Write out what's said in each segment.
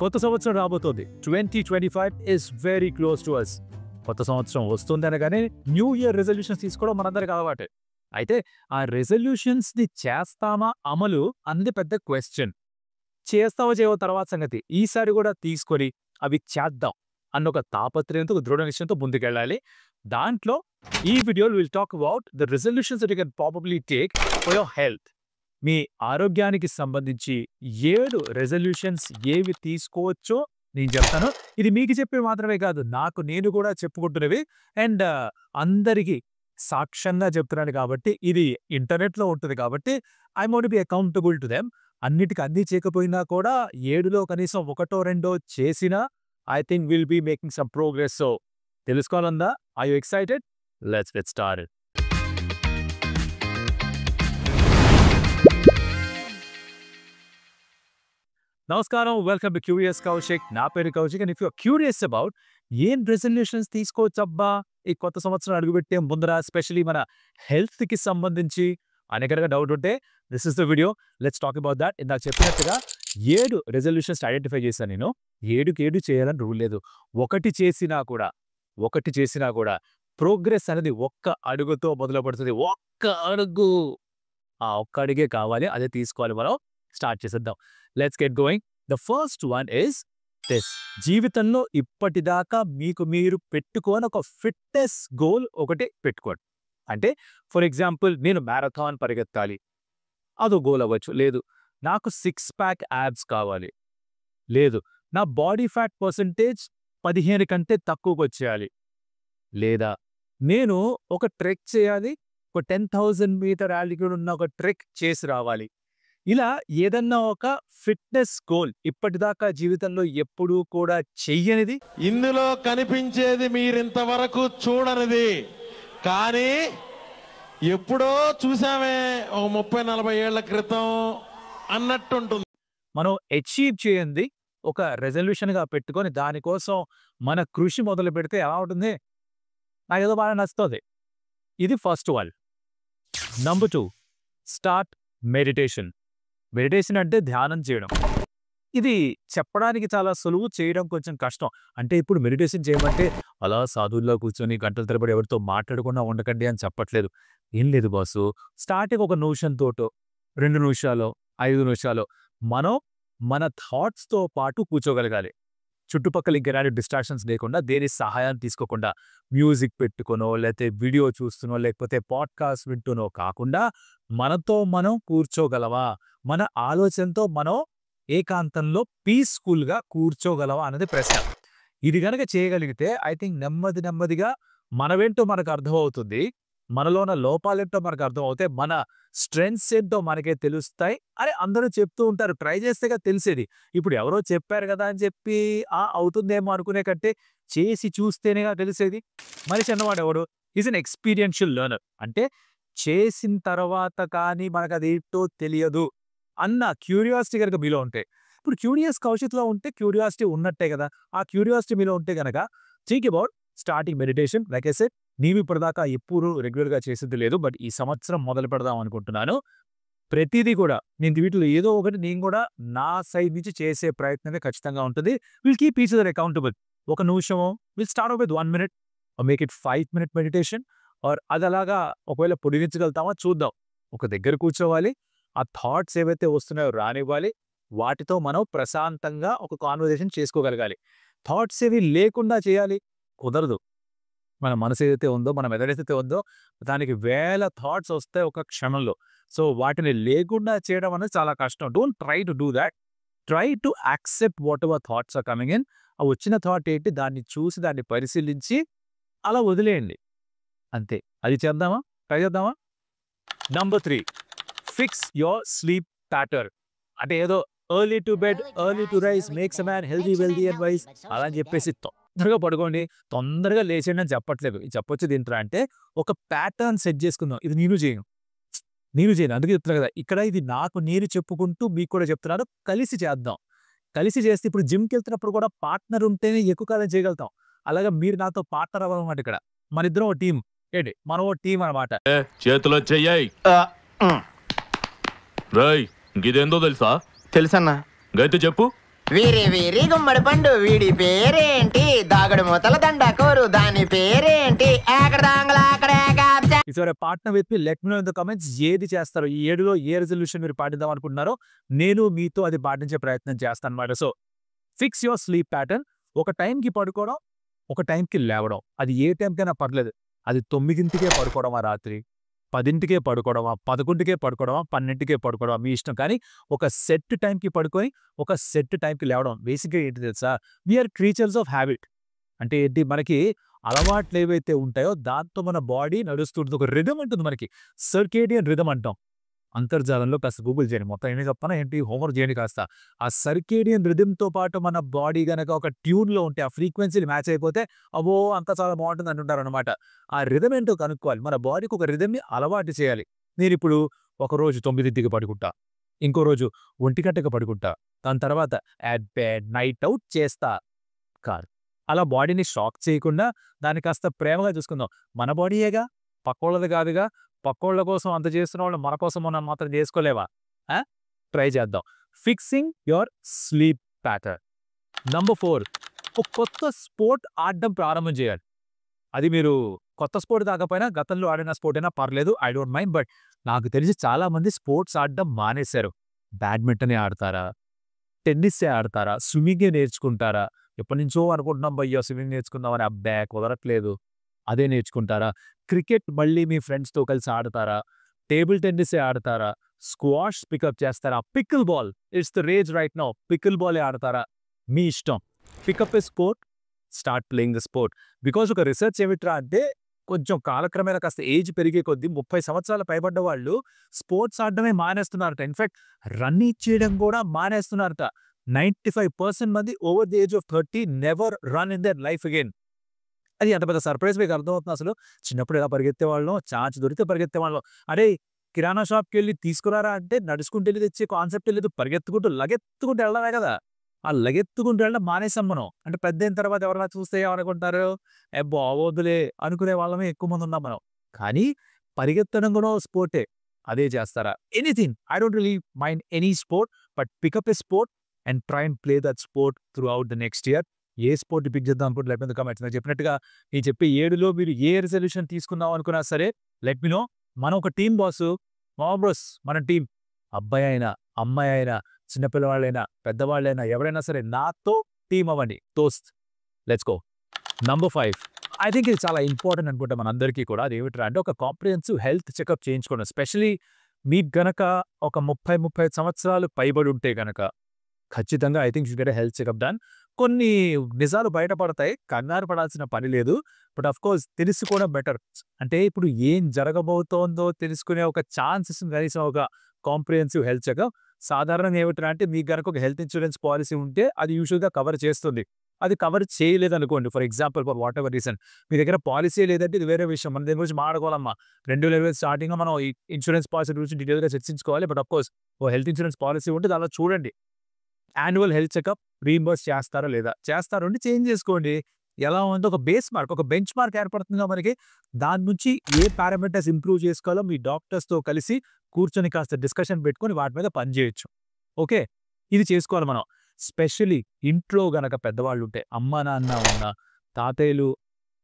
కొత్త సంవత్సరం రాబోతోంది. 2025 is very close to us. కొత్త సంవత్సరం వస్తుంది అనగానే న్యూ ఇయర్ రెజల్యూషన్స్ తీసుకోవడం మనందరికి అలవాటే. అయితే ఆ రెజల్యూషన్స్ ని చేస్తామా అమలు అన్నది పెద్ద క్వశ్చన్. చేస్తావో చేయవో తర్వాత సంగతి. ఈసారి కూడా తీసుకొని అవి చేద్దాం అన్న ఒక తాపత్రయంతో, ఒక దృఢ నిశ్చయంతో ముందుకెళ్ళాలి. దాంట్లో ఈ వీడియోలో will talk about the resolutions that you can probably take for your health. మీ ఆరోగ్యానికి సంబంధించి 7 రెజల్యూషన్స్ ఏవి తీసుకోవచ్చో నేను చెప్తాను. ఇది మీకు చెప్పే మాత్రమే కాదు, నేను కూడా చెప్పుకుంటున్నవి. అండ్ అందరికీ సాక్ష్యంగా చెప్తున్నాను కాబట్టి, ఇది ఇంటర్నెట్లో ఉంటుంది కాబట్టి I want be accountable to them. అన్నిటికీ అన్నీ చేయకపోయినా కూడా 7లో కనీసం 1-2 చేసినా I think will be making some progress. So తెలుసుకోవాలందా? Are you excited? Let's get started. నమస్కారం, వెల్కమ్ టు క్యూరియస్ కౌశిక్. నా పేరు Kaushik. And if you are curious about ఏం రెజల్యూషన్స్ తీసుకోవచ్చబ్బా ఈ కొత్త సంవత్సరం అడుగుపెట్టే ముందర, ఎస్పెషలీ మన హెల్త్కి సంబంధించి అనేక డౌట్ ఉంటే this is the video. Let's talk about that. ఇందాక చెప్పినట్టుగా 7 రెజల్యూషన్స్ ఐడెంటిఫై చేశాను నేను. 7 చేయాలని రూల్ లేదు. ఒకటి చేసినా కూడా ప్రోగ్రెస్ అనేది ఒక్క అడుగుతో మొదలు పడుతుంది. ఒక్క అడుగు, ఆ ఒక్క అడుగే కావాలి, అదే తీసుకోవాలి. మనం స్టార్ట్ చేసేద్దాం. Let's get going. The first one is this. జీవితంలో ఇప్పటిదాకా మీకు మీరు పెట్టుకోని ఒక ఫిట్నెస్ గోల్ ఒకటి పెట్టుకోండి. అంటే ఫర్ ఎగ్జాంపుల్, నేను మ్యారథాన్ పరిగెత్తాలి, అదో గోల్ అవ్వచ్చు. లేదు, నాకు 6 ప్యాక్ యాబ్స్ కావాలి. లేదు, నా బాడీ ఫ్యాట్ పర్సంటేజ్ 15 కంటే తక్కువకు వచ్చేయాలి. లేదా నేను ఒక ట్రెక్ చేయాలి, ఒక 10,000 మీటర్ ఆల్టిట్యూడ్ ఉన్న ఒక ట్రెక్ చేసి రావాలి. ఇలా ఏదన్నా ఒక ఫిట్నెస్ గోల్ ఇప్పటిదాకా జీవితంలో ఎప్పుడూ కూడా చెయ్యనిది, ఇందులో కనిపించేది మీరింతవరకు చూడనిది, కానీ ఎప్పుడో చూసామే ఒక 30-40 ఏళ్ల క్రితం అన్నట్టుంటుంది. మనం అచీవ్ చేయండి ఒక రెజల్యూషన్గా పెట్టుకొని దానికోసం మన కృషి మొదలు పెడితే ఎలా ఉంటుంది? నాకేదో బాగా నచ్చుతుంది. ఇది first one. Number 2, start meditation. Meditation అంటే ధ్యానం చేయడం. ఇది చెప్పడానికి చాలా సులువు, చేయడం కొంచెం కష్టం. అంటే ఇప్పుడు మెడిటేషన్ చేయమంటే అలా సాధువుల్లో కూర్చొని గంటల తరబడి ఎవరితో మాట్లాడకుండా ఉండకండి అని చెప్పట్లేదు. ఏం లేదు బాసు, స్టార్టింగ్ ఒక నిమిషంతోటో 2 నిమిషాలు 5 నిమిషాలు మనం మన థాట్స్తో పాటు కూర్చోగలగాలి. చుట్టుపక్కల ఇంకెలాంటి డిస్ట్రాక్షన్స్ లేకుండా, దేని సహాయాన్ని తీసుకోకుండా, మ్యూజిక్ పెట్టుకునో, లేకపోతే వీడియో చూస్తునో, లేకపోతే పాడ్కాస్ట్ వింటూనో కాకుండా మనతో మనం కూర్చోగలవా, మన ఆలోచనతో మనం ఏకాంతంలో పీస్ఫుల్గా కూర్చోగలవా అన్నది ప్రశ్న. ఇది కనుక చేయగలిగితే ఐ థింక్ నెమ్మదిగా మనమేంటో మనకు అర్థమవుతుంది, మనలో ఉన్న లోపాలేంటో మనకు అర్థమవుతాయి, మన స్ట్రెంగ్స్ ఏంటో మనకే తెలుస్తాయి అని అందరూ చెప్తూ ఉంటారు. ట్రై చేస్తేగా తెలిసేది. ఇప్పుడు ఎవరో చెప్పారు కదా అని చెప్పి అవుతుందేమో అనుకునే కంటే చేసి చూస్తేనేగా తెలిసేది. మనిషి అన్నవాడు ఎవడు? Is an experiential learner. అంటే చేసిన తర్వాత కానీ మనకు అదేంటో తెలియదు అన్న క్యూరియాసిటీ కనుక మీలో ఉంటే, ఇప్పుడు క్యూరియస్ కౌశిక్లో ఉంటే క్యూరియాసిటీ ఉన్నట్టే కదా. ఆ క్యూరియాసిటీ మీలో ఉంటే కనుక think about starting meditation. Like I said, నీవు ఇప్పటిదాకా ఎప్పుడు రెగ్యులర్గా చేసేది లేదు, బట్ ఈ సంవత్సరం మొదలు పెడదాం అనుకుంటున్నాను. ప్రతిదీ కూడా నేను వీటిలో ఏదో ఒకటి నేను కూడా నా సైడ్ నుంచి చేసే ప్రయత్నమే ఖచ్చితంగా ఉంటుంది. Will keep each other accountable. ఒక నిమిషము, will start with 1 minute, make it 5 minute meditation. Or అది అలాగా ఒకవేళ పొడిగించగలుగుతామా చూద్దాం. ఒక దగ్గర కూర్చోవాలి, ఆ థాట్స్ ఏవైతే వస్తున్నాయో రానివ్వాలి, వాటితో మనం ప్రశాంతంగా ఒక కాన్వర్జేషన్ చేసుకోగలగాలి. థాట్స్ ఏవి లేకుండా చేయాలి కుదరదు. మన మనసు ఏదైతే ఉందో, మన మెదడైతే ఉందో, దానికి వేల థాట్స్ వస్తాయి ఒక క్షణంలో. సో వాటిని లేకుండా చేయడం అనేది చాలా కష్టం. Don't try to do that. Try to accept whatever thoughts are coming in. ఆ వచ్చిన థాట్ ఏంటి, దాన్ని చూసి దాన్ని పరిశీలించి అలా వదిలేయండి, అంతే. అది చేద్దామా? ట్రై చేద్దామా? Number 3, fix your sleep pattern. అంటే ఏదో early to bed early to rise makes a man healthy wealthy and wise అలా అని చెప్పేసి తొందరగా పడుకోండి, తొందరగా లేచేయండి అని చెప్పట్లేదు. ఇది చెప్పొచ్చేది ఏంట్రా అంటే, ఒక ప్యాటర్న్ సెట్ చేసుకుందాం. ఇది నేను చేయను, అందుకే చెప్తున్నా కదా. ఇక్కడ ఇది నేను చెప్పుకుంటూ మీకు కూడా చెప్తున్నాను. కలిసి చేద్దాం. కలిసి చేస్తే ఇప్పుడు జిమ్కి వెళ్తున్నప్పుడు కూడా పార్ట్నర్ ఉంటేనే ఎక్కువ కాలం చేయగలుగుతాం. అలాగే మీరు నాతో పార్ట్నర్ అవ్వాలన్నమాట. ఇక్కడ మన ఇద్దరం ఓ టీం. ఏంటి, మనం ఓ టీం అనమాట. చేతిలో చెయ్యాయి. రాయ్, ఇదేందో తెలుసా? తెలుసన్నా. గైతే చెప్పు. వీరి వీరి గుమ్మడి పండు వీడి పేరేంటి దాగుడు మూతల దండకోరు దాని పేరేంటి is your partner with me let me know in the comments ఏది చేస్తారో ఈ 7లో ఏ రెజల్యూషన్ మీరు పాటిద్దాం అనుకుంటున్నారో నేను మీతో అది పాటించే ప్రయత్నం చేస్తాను అన్నమాట. So fix your sleep pattern. ఒక టైంకి పడుకోవడం, ఒక టైంకి లేవడం. అది ఏ టైంకైనా పర్లేదు. అది 9కే పడుకోవడమా, రాత్రి 10కే పడుకోవడమా, 11కే పడుకోవడమా, 12కే పడుకోవడమా మీ ఇష్టం. కానీ ఒక సెట్ టైంకి పడుకొని ఒక సెట్ టైంకి లేవడం. బేసిక్గా ఏంటి తెలుసా, వీఆర్ క్రీచర్స్ ఆఫ్ హ్యాబిట్. అంటే ఏంటి, మనకి అలవాట్లు ఏవైతే ఉంటాయో దాంతో మన బాడీ నడుస్తుంటుంది. ఒక రిథం ఉంటుంది మనకి, సర్కేడియన్ రిథం అంటాం. అంతర్జాలంలో కాస్త గూగుల్ చేయండి, మొత్తం ఏమి చెప్పనా ఏంటి, హోంవర్క్ చేయండి కాస్త. ఆ సర్కేడియన్ రిథంతో పాటు మన బాడీ గనక ఒక ట్యూన్లో ఉంటే, ఆ ఫ్రీక్వెన్సీలు మ్యాచ్ అయిపోతే అబ్బో అంతా చాలా బాగుంటుంది అంటుంటారు అనమాట. ఆ రిథం ఏంటో కనుక్కోవాలి, మన బాడీకి ఒక రిథంని అలవాటు చేయాలి. నేను ఇప్పుడు ఒకరోజు 9కి పడుకుంటా, ఇంకో రోజు 1 పడుకుంటా, దాని తర్వాత యాట్ బెడ్ నైట్ అవుట్ చేస్తా కాదు. అలా బాడీని షాక్ చేయకుండా దాన్ని కాస్త ప్రేమగా చూసుకుందాం. మన బాడీయేగా, పక్కోళ్ళది కాదుగా. పక్కోళ్ళ కోసం అంత చేస్తున్న వాళ్ళు మన కోసం మనం మాత్రం చేసుకోలేవా? ట్రై చేద్దాం. Fixing your sleep pattern. Number 4, ఒక కొత్త స్పోర్ట్ ఆడడం ప్రారంభం చేయాలి. అది మీరు కొత్త స్పోర్ట్ కాకపోయినా గతంలో ఆడిన స్పోర్ట్ అయినా పర్లేదు, ఐ డోంట్ మైండ్. బట్ నాకు తెలిసి చాలా మంది స్పోర్ట్స్ ఆడడం మానేశారు. బ్యాడ్మింటనే ఆడతారా, టెన్నిస్సే ఆడతారా, స్విమ్మింగే నేర్చుకుంటారా? ఎప్పటి నుంచో అనుకుంటున్నాం భయ్యా స్విమ్మింగ్ నేర్చుకుందామని, అబ్బా కుదరట్లేదు. అదే నేర్చుకుంటారా? క్రికెట్ మళ్ళీ మీ ఫ్రెండ్స్తో కలిసి ఆడతారా? టేబుల్ టెన్నిసే ఆడతారా? స్క్వాష్ పికప్ చేస్తారా? Pickleball, it's the rage right now. పికిల్ బాలే ఆడతారా? మీ ఇష్టం. Pick up a sport, start playing the sport. Because ఒక రీసెర్చ్ ఏమిట్రా అంటే, కొంచెం కాలక్రమేణా కాస్త ఏజ్ పెరిగే కొద్దీ 30 సంవత్సరాలు పైబడ్డ వాళ్ళు స్పోర్ట్స్ ఆడడమే మానేస్తున్నారట. ఇన్ఫాక్ట్ రన్నింగ్ చేయడం కూడా మానేస్తున్నారట. 95% మంది over the age of 30 never run in their life again. అది ఎంత పెద్ద సర్ప్రైజ్ మీకు అర్థమవుతుంది అసలు. చిన్నప్పుడు ఎలా పరిగెత్తేవాళ్ళం, ఛాన్స్ దొరికితే పరిగెత్తేవాళ్ళం. అరే కిరాణా షాప్కి వెళ్ళి తీసుకురారా అంటే నడుచుకుంటూ వెళ్ళి తెచ్చే కాన్సెప్ట్ లేదు, పరిగెత్తుకుంటూ లగెత్తుకుంటూ వెళ్ళడమే కదా. ఆ లగెత్తుకుంటూ వెళ్ళడం మానేసాం మనం. అంటే పెద్ద అయిన తర్వాత ఎవరైనా చూస్తే ఏమనుకుంటారు, ఏ బాగోదులే అనుకునే వాళ్ళమే ఎక్కువ మంది ఉన్నాం మనం. కానీ పరిగెత్తడం కూడా స్పోర్టే. అదే చేస్తారా? Anything, I don't really mind any sport, but pick up a sport and try and play that sport throughout the next year. ఏ స్పోర్ట్ పిక్ చేద్దాం అనుకుంటే లెట్ మీ నో కామెంట్స్. నేను చెప్పినట్టుగా నేను చెప్పే 7లో మీరు ఏ రిజల్యూషన్ తీసుకుందాం అనుకున్నా సరే లెట్ మీ నో. మనం ఒక టీం బాసు, మా బ్రోస్ మన టీం. అబ్బాయి అయినా, అమ్మాయి అయినా, చిన్నపిల్లవాళ్ళైనా, పెద్దవాళ్ళైనా, ఎవరైనా సరే నాతో టీం అవ్వండి. దోస్త్, let's go. Number 5, I think ఇది చాలా ఇంపార్టెంట్ అనుకుంటా మనందరికీ కూడా. అది ఏమిట్రా అంటే, ఒక కాంప్రిహెన్సివ్ హెల్త్ చెకప్ చేయించుకోవడం. ఎస్పెషలీ మీకు గనక ఒక 30-35 సంవత్సరాలు పైబడి ఉంటే గనక ఖచ్చితంగా I think you should get a health checkup done. కొన్ని నిజాలు బయటపడతాయి, కంగారు పడాల్సిన పని లేదు. బట్ ఆఫ్ కోర్స్ తెలుసుకోవడం బెటర్. అంటే ఇప్పుడు ఏం జరగబోతోందో తెలుసుకునే ఒక ఛాన్సెస్, కనీసం ఒక కాంప్రిహెన్సివ్ హెల్త్ చెకప్. సాధారణంగా ఏమిటంటే అంటే మీకు గనక ఒక హెల్త్ ఇన్సూరెన్స్ పాలసీ ఉంటే అది యూజువల్గా కవర్ చేస్తుంది. అది కవర్ చేయలేదనుకోండి, for example for whatever reason మీ దగ్గర పాలసీ లేదంటే ఇది వేరే విషయం. మన దీని గురించి మాట్లాడుకోవాలమ్మా. 2020 స్టార్టింగ్లో మనం ఈ ఇన్సూరెన్స్ పాలసీ గురించి డీటెయిల్గా చర్చించుకోవాలి. But of course oh health insurance policy ఉంటే దానిలో చూడండి, యాన్యువల్ హెల్త్ చెకప్ రీయింబర్స్ చేస్తారా లేదా. చేస్తారు అంటే చేంజ్ చేసుకోండి. ఎలా ఉందో ఒక బేస్ మార్క్, ఒక బెంచ్ మార్క్ ఏర్పడుతుందిగా మనకి. దాని నుంచి ఏ పారామీటర్స్ ఇంప్రూవ్ చేసుకోవాలో మీ డాక్టర్స్తో కలిసి కూర్చొని కాస్త డిస్కషన్ పెట్టుకొని వాటి మీద పనిచేయొచ్చు. ఓకే, ఇది చేసుకోవాలి మనం. స్పెషల్లీ ఇంట్లో గనక పెద్దవాళ్ళు ఉంటే, అమ్మ నాన్న ఉన్నా, తాతయ్యలు,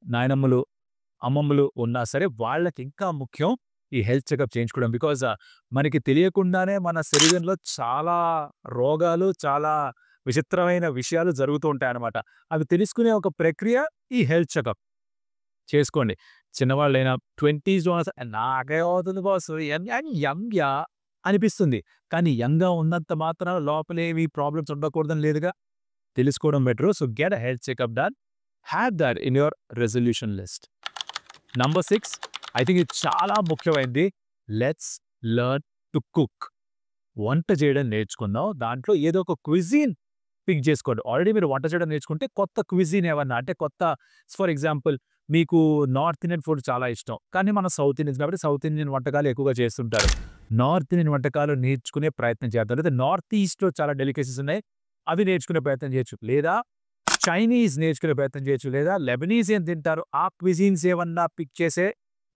నాయనమ్మలు, అమ్మమ్మలు ఉన్నా సరే వాళ్ళకి ఇంకా ముఖ్యం ఈ హెల్త్ చెకప్ చేయించుకోవడం. బికాజ్ మనకి తెలియకుండానే మన శరీరంలో చాలా రోగాలు, చాలా విచిత్రమైన విషయాలు జరుగుతూ ఉంటాయన్నమాట. అవి తెలుసుకునే ఒక ప్రక్రియ ఈ హెల్త్ చెకప్. చేసుకోండి. చిన్నవాళ్ళైనా 20స్లో నాకే అవుతుంది బాస్ యంగ్యా అనిపిస్తుంది. కానీ యంగ్గా ఉన్నంత మాత్రాన లోపలేవి ప్రాబ్లమ్స్ ఉండకూడదని లేదుగా. తెలుసుకోవడం better. So get a health checkup done. Have that in your resolution list. Number 6, I think ఇది చాలా ముఖ్యమైనది. Let's learn to cook. వంట చేయడం నేర్చుకుందాం. దాంట్లో ఏదో ఒక క్విజీన్ పిక్ చేసుకోండి. ఆల్రెడీ మీరు వంట చేయడం నేర్చుకుంటే కొత్త క్విజీన్ ఏమన్నా అంటే కొత్త, ఫర్ ఎగ్జాంపుల్ మీకు నార్త్ ఇండియన్ ఫుడ్ చాలా ఇష్టం, కానీ మన సౌత్ ఇండియన్స్ కాబట్టి సౌత్ ఇండియన్ వంటకాలు ఎక్కువగా చేస్తుంటారు. నార్త్ ఇండియన్ వంటకాలు నేర్చుకునే ప్రయత్నం చేద్దాం. లేదా నార్త్ ఈస్ట్లో చాలా డెలికేసీస్ ఉన్నాయి, అవి నేర్చుకునే ప్రయత్నం చేయొచ్చు. లేదా చైనీస్ నేర్చుకునే ప్రయత్నం చేయొచ్చు. లేదా లెబనీస్ ఏం తింటారు ఆ క్విజీన్స్ ఏమన్నా పిక్ చేసే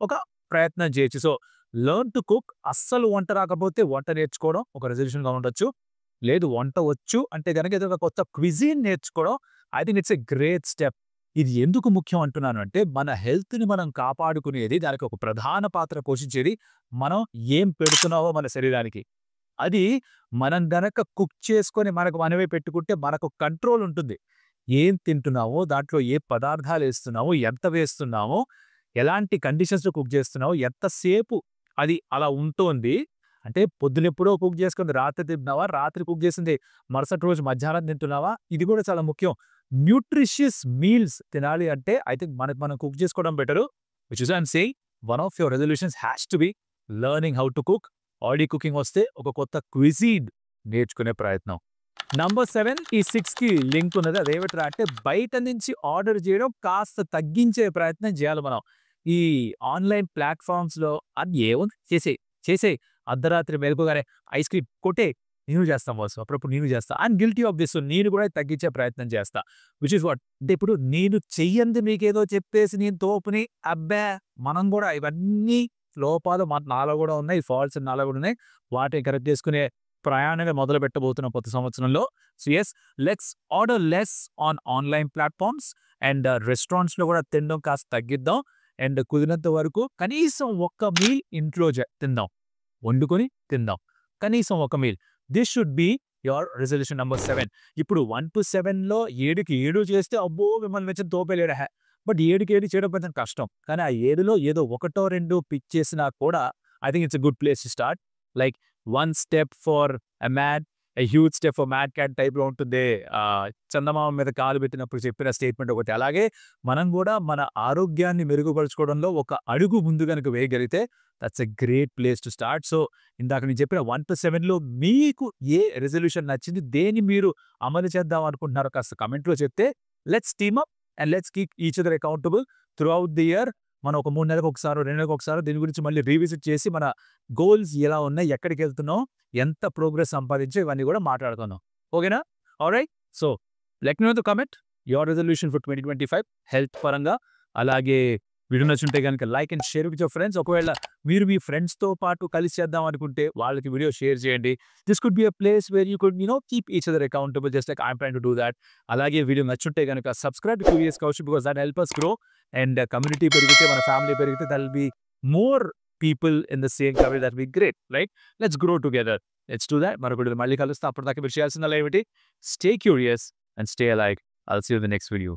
ఒక ప్రయత్నం చేయొచ్చు. So learn to cook. అస్సలు వంట రాకపోతే వంట నేర్చుకోవడం ఒక రెజల్యూషన్గా ఉండొచ్చు. లేదు వంట వచ్చు అంటే గనక ఏదో ఒక కొత్త క్విజిన్ నేర్చుకోవడం I think it's a great step. ఇది ఎందుకు ముఖ్యం అంటున్నాను అంటే మన హెల్త్‌ని మనం కాపాడుకునేది దానికి ఒక ప్రధాన పాత్ర పోషించేది మనం ఏం పెడుతున్నామో మన శరీరానికి. అది మనం గనక కుక్ చేసుకొని మనకు మనమే పెట్టుకుంటే మనకు కంట్రోల్ ఉంటుంది. ఏం తింటున్నామో, దాంట్లో ఏ పదార్థాలేస్తున్నామో, ఎంత వేస్తున్నామో, ఎలాంటి కండిషన్స్‌లో కుక్ చేస్తున్నామో, ఎంతసేపు అది అలా ఉంటోంది. అంటే పొద్దునెప్పుడో కుక్ చేసుకుంది రాత్రి తింటున్నావా? రాత్రి కుక్ చేసింది మరుసటి రోజు మధ్యాహ్నం తింటున్నావా? ఇది కూడా చాలా ముఖ్యం. న్యూట్రిషియస్ మీల్స్ తినాలి అంటే ఐ థింక్ మనకు మనం కుక్ చేసుకోవడం better. Which is I am saying one of your resolutions has to be learning how to cook. Already cooking వస్తే ఒక కొత్త క్విజిన్ నేర్చుకునే ప్రయత్నం. నంబర్ 7 ఈ 6కి లింక్ ఉన్నది. అదేమిట్రా అంటే బయట నుంచి ఆర్డర్ చేయడం కాస్త తగ్గించే ప్రయత్నం చేయాలి మనం. ఈ ఆన్‌లైన్ ప్లాట్‌ఫార్మ్స్‌లో అది ఏముంది చేసేయి. అర్ధరాత్రి మెలుకువగానే ఐస్ క్రీమ్ కొట్టేయి. నేను చేస్తా బాస్. అప్పుడప్పుడు నేను చేస్తా. I am guilty of this. నేను కూడా తగ్గించే ప్రయత్నం చేస్తా. విచ్ ఇస్ వాట్ అంటే ఇప్పుడు నేను చెయ్యంది మీకేదో చెప్పేసి నేను తోపుని అబ్బా! మనం కూడా ఇవన్నీ లోపాలు నాలో కూడా ఉన్నాయి. ఫాల్ట్స్ నాలో కూడా ఉన్నాయి. వాటిని కరెక్ట్ చేసుకునే ప్రయాణమే మొదలు పెట్టబోతున్నాం కొత్త సంవత్సరంలో. So yes, let's order less on online platforms and రెస్టారెంట్స్‌లో కూడా తినడం కాస్త తగ్గిద్దాం. అండ్ కుదిరినంత వరకు కనీసం ఒక్క మీల్ ఇంట్లో తిందాం. వండుకొని తిందాం. కనీసం ఒక meal. This should be your resolution number 7. ఇప్పుడు 1-7లో 7కి 7 చేస్తే అబ్బో! మిమ్మల్ని మెచ్చిన తోపేలేడు బట్ 7కి 7 చేయడం కొంచెం కష్టం. కానీ ఆ 7లో ఏదో ఒకటో రెండో పిక్ చేసినా కూడా I think it's a good place to start. Like 1 step for a man, a huge step for mad cat టైప్‌లో ఉంటుంది. చందమామ మీద కాలు పెట్టినప్పుడు చెప్పిన స్టేట్మెంట్ ఒకటి. అలాగే మనం కూడా మన ఆరోగ్యాన్ని మెరుగుపరుచుకోవడంలో ఒక అడుగు ముందు గనుక వేయగలిగితే that's a great place to start. So ఇందాక నేను చెప్పిన 1-7లో మీకు ఏ రిజల్యూషన్ నచ్చింది? దేన్ని మీరు అమలు చేద్దాం అనుకుంటున్నారో కాస్త కామెంట్‌లో చెప్తే let's team up and let's keep each other accountable throughout the year. మనం ఒక 3 నెలలకు ఒకసారో, 2 నెలలకు ఒకసారో దీని గురించి మళ్ళీ రీవిజిట్ చేసి మన గోల్స్ ఎలా ఉన్నాయి? ఎక్కడికెళ్తున్నాం? ఎంత ప్రోగ్రెస్ సంపాదించాం? ఇవన్నీ కూడా మాట్లాడుకుందాం. ఓకేనా? Alright. So let me know in the comment your resolution for 2025 health పరంగా. అలాగే వీడియో నచ్చుంటే గనుక like and share with your friends. ఒకవేళ మీరు మీ ఫ్రెండ్స్‌తో పాటు కలిసి చేద్దాం అనుకుంటే వాళ్ళకి వీడియో షేర్ చేయండి. This could be a place where you could keep each other accountable just like I am trying to do that. అలాగే వీడియో నచ్చుంటే గనుక subscribe to QVS Kaushik because that help us grow. And community పెరిగితే, మన family పెరిగితే that will be more people in the same community. That will be great, right? Let's grow together. Let's do that. మరొక వీడియోలో మళ్ళీ కలుస్తా. అప్పటిదాకా మీరు చేయాల్సిందల్లా ఏమిటి? Stay curious and stay alive. I'll see you in the next video.